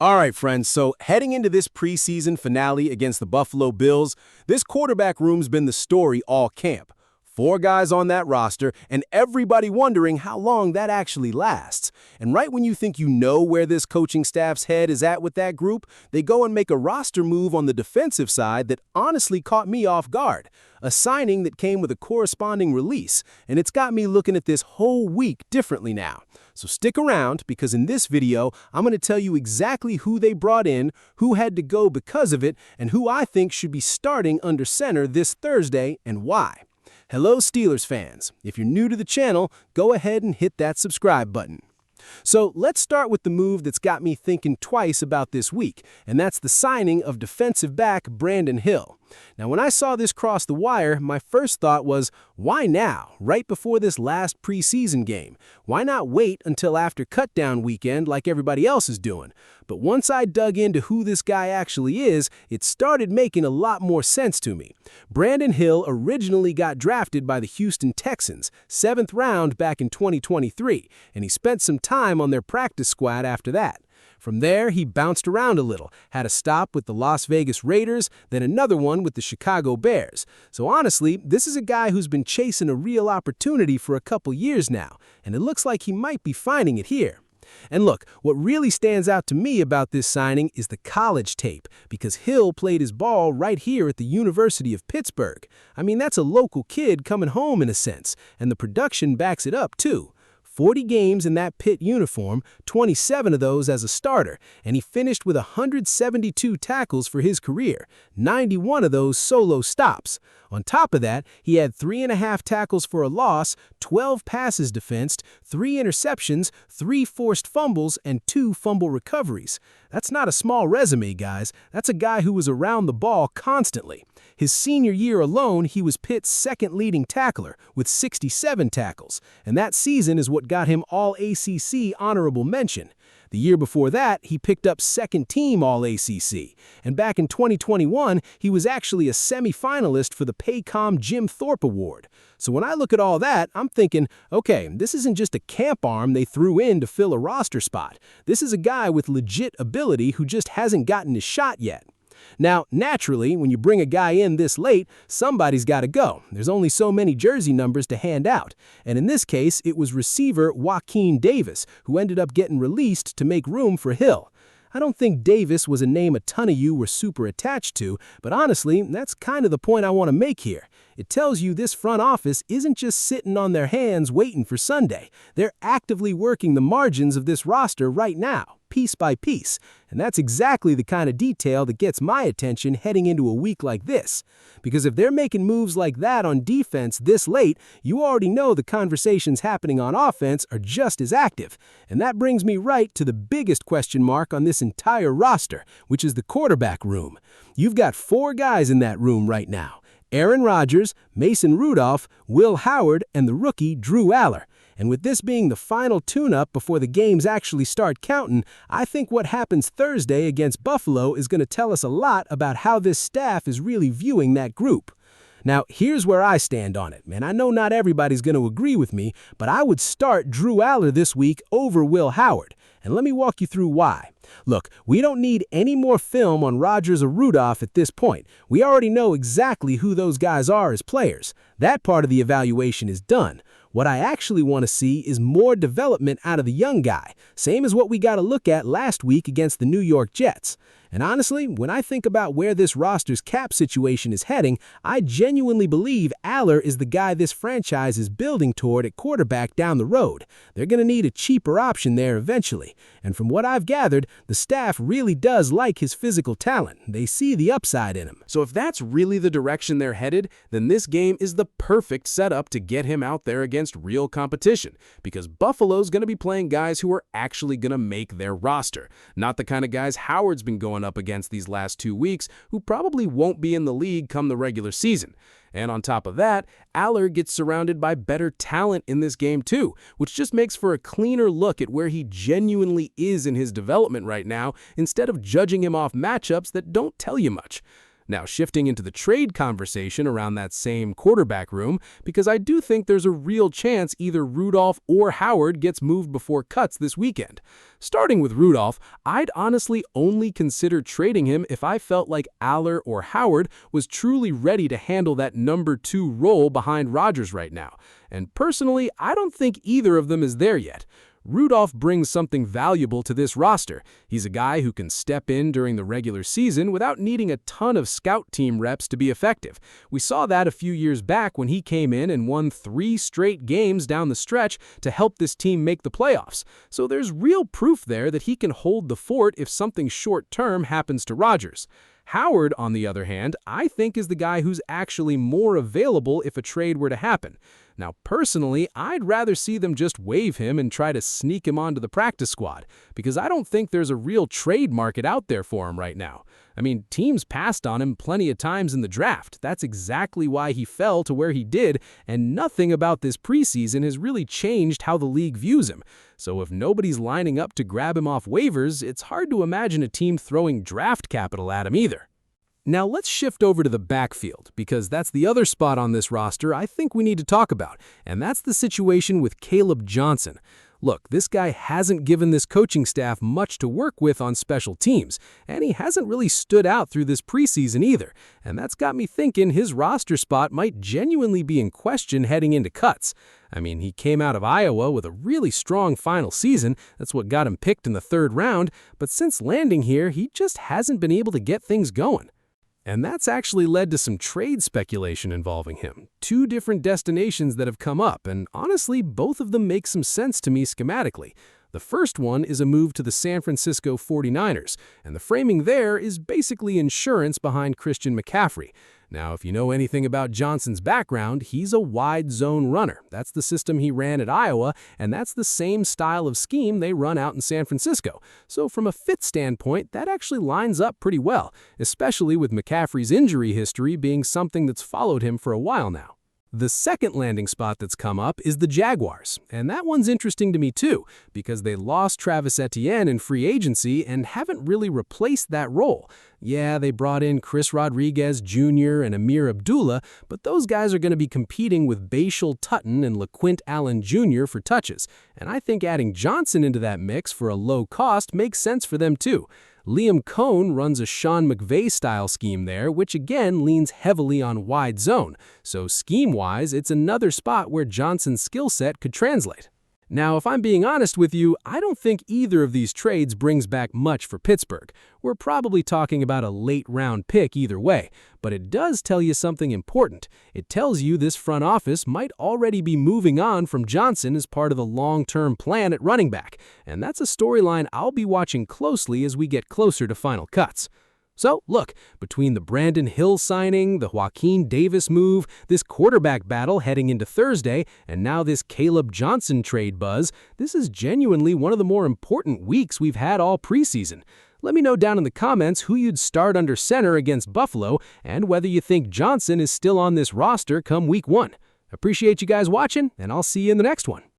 All right, friends, so heading into this preseason finale against the Buffalo Bills, this quarterback room's been the story all camp. Four guys on that roster, and everybody wondering how long that actually lasts. And right when you think you know where this coaching staff's head is at with that group, they go and make a roster move on the defensive side that honestly caught me off guard. A signing that came with a corresponding release, and it's got me looking at this whole week differently now. So stick around, because in this video, I'm going to tell you exactly who they brought in, who had to go because of it, and who I think should be starting under center this Thursday and why. Hello, Steelers fans. If you're new to the channel, go ahead and hit that subscribe button. So let's start with the move that's got me thinking twice about this week, and that's the signing of defensive back Brandon Hill. Now, when I saw this cross the wire, my first thought was, why now, right before this last preseason game? Why not wait until after cutdown weekend like everybody else is doing? But once I dug into who this guy actually is, it started making a lot more sense to me. Brandon Hill originally got drafted by the Houston Texans, 7th round back in 2023, and he spent some time on their practice squad after that. From there, he bounced around a little, had a stop with the Las Vegas Raiders, then another one with the Chicago Bears. So honestly, this is a guy who's been chasing a real opportunity for a couple years now, and it looks like he might be finding it here. And look, what really stands out to me about this signing is the college tape, because Hill played his ball right here at the University of Pittsburgh. I mean, that's a local kid coming home in a sense, and the production backs it up too. 40 games in that Pitt uniform, 27 of those as a starter, and he finished with 172 tackles for his career, 91 of those solo stops. On top of that, he had 3.5 tackles for a loss, 12 passes defensed, 3 interceptions, 3 forced fumbles, and 2 fumble recoveries. That's not a small resume, guys. That's a guy who was around the ball constantly. His senior year alone, he was Pitt's second leading tackler with 67 tackles, and that season is what got him All-ACC honorable mention. The year before that, he picked up second-team All-ACC, and back in 2021, he was actually a semifinalist for the Paycom Jim Thorpe Award. So when I look at all that, I'm thinking, okay, this isn't just a camp arm they threw in to fill a roster spot. This is a guy with legit ability who just hasn't gotten his shot yet. Now, naturally, when you bring a guy in this late, somebody's got to go. There's only so many jersey numbers to hand out. And in this case, it was receiver Joaquin Davis, who ended up getting released to make room for Hill. I don't think Davis was a name a ton of you were super attached to, but honestly, that's kind of the point I want to make here. It tells you this front office isn't just sitting on their hands waiting for Sunday. They're actively working the margins of this roster right now, piece by piece. And that's exactly the kind of detail that gets my attention heading into a week like this. Because if they're making moves like that on defense this late, you already know the conversations happening on offense are just as active. And that brings me right to the biggest question mark on this entire roster, which is the quarterback room. You've got 4 guys in that room right now: Aaron Rodgers, Mason Rudolph, Will Howard, and the rookie Drew Aller. And with this being the final tune-up before the games actually start counting, I think what happens Thursday against Buffalo is going to tell us a lot about how this staff is really viewing that group. Now, here's where I stand on it, and I know not everybody's going to agree with me, but I would start Drew Aller this week over Will Howard. And let me walk you through why. Look, we don't need any more film on Rodgers or Rudolph at this point. We already know exactly who those guys are as players. That part of the evaluation is done. What I actually want to see is more development out of the young guy, same as what we got to look at last week against the New York Jets. And honestly, when I think about where this roster's cap situation is heading, I genuinely believe Aller is the guy this franchise is building toward at quarterback down the road. They're going to need a cheaper option there eventually. And from what I've gathered, the staff really does like his physical talent. They see the upside in him. So if that's really the direction they're headed, then this game is the perfect setup to get him out there against real competition, because Buffalo's going to be playing guys who are actually going to make their roster, not the kind of guys Howard's been going up against these last 2 weeks who probably won't be in the league come the regular season. And on top of that, Aller gets surrounded by better talent in this game too, which just makes for a cleaner look at where he genuinely is in his development right now, instead of judging him off matchups that don't tell you much. Now, shifting into the trade conversation around that same quarterback room, because I do think there's a real chance either Rudolph or Howard gets moved before cuts this weekend. Starting with Rudolph, I'd honestly only consider trading him if I felt like Aller or Howard was truly ready to handle that number 2 role behind Rodgers right now. And personally, I don't think either of them is there yet. Rudolph brings something valuable to this roster. He's a guy who can step in during the regular season without needing a ton of scout team reps to be effective. We saw that a few years back when he came in and won 3 straight games down the stretch to help this team make the playoffs. So there's real proof there that he can hold the fort if something short-term happens to Rodgers. Howard, on the other hand, I think is the guy who's actually more available if a trade were to happen. Now, personally, I'd rather see them just waive him and try to sneak him onto the practice squad, because I don't think there's a real trade market out there for him right now. I mean, teams passed on him plenty of times in the draft. That's exactly why he fell to where he did, and nothing about this preseason has really changed how the league views him. So if nobody's lining up to grab him off waivers, it's hard to imagine a team throwing draft capital at him either. Now let's shift over to the backfield, because that's the other spot on this roster I think we need to talk about, and that's the situation with Kaleb Johnson. Look, this guy hasn't given this coaching staff much to work with on special teams, and he hasn't really stood out through this preseason either, and that's got me thinking his roster spot might genuinely be in question heading into cuts. I mean, he came out of Iowa with a really strong final season, that's what got him picked in the 3rd round, but since landing here, he just hasn't been able to get things going. And that's actually led to some trade speculation involving him. 2 different destinations that have come up, and honestly, both of them make some sense to me schematically. The first one is a move to the San Francisco 49ers, and the framing there is basically insurance behind Christian McCaffrey. Now, if you know anything about Johnson's background, he's a wide zone runner. That's the system he ran at Iowa, and that's the same style of scheme they run out in San Francisco. So from a fit standpoint, that actually lines up pretty well, especially with McCaffrey's injury history being something that's followed him for a while now. The second landing spot that's come up is the Jaguars, and that one's interesting to me too, because they lost Travis Etienne in free agency and haven't really replaced that role. Yeah, they brought in Chris Rodriguez Jr. and Amir Abdullah, but those guys are going to be competing with Bashal Tutton and LaQuint Allen Jr. for touches, and I think adding Johnson into that mix for a low cost makes sense for them too. Liam Cohn runs a Sean McVay-style scheme there, which again leans heavily on wide zone. So scheme-wise, it's another spot where Johnson's skill set could translate. Now, if I'm being honest with you, I don't think either of these trades brings back much for Pittsburgh. We're probably talking about a late-round pick either way, but it does tell you something important. It tells you this front office might already be moving on from Johnson as part of the long-term plan at running back, and that's a storyline I'll be watching closely as we get closer to final cuts. So, look, between the Brandon Hill signing, the Joaquin Davis move, this quarterback battle heading into Thursday, and now this Kaleb Johnson trade buzz, this is genuinely one of the more important weeks we've had all preseason. Let me know down in the comments who you'd start under center against Buffalo and whether you think Johnson is still on this roster come week 1. Appreciate you guys watching, and I'll see you in the next one.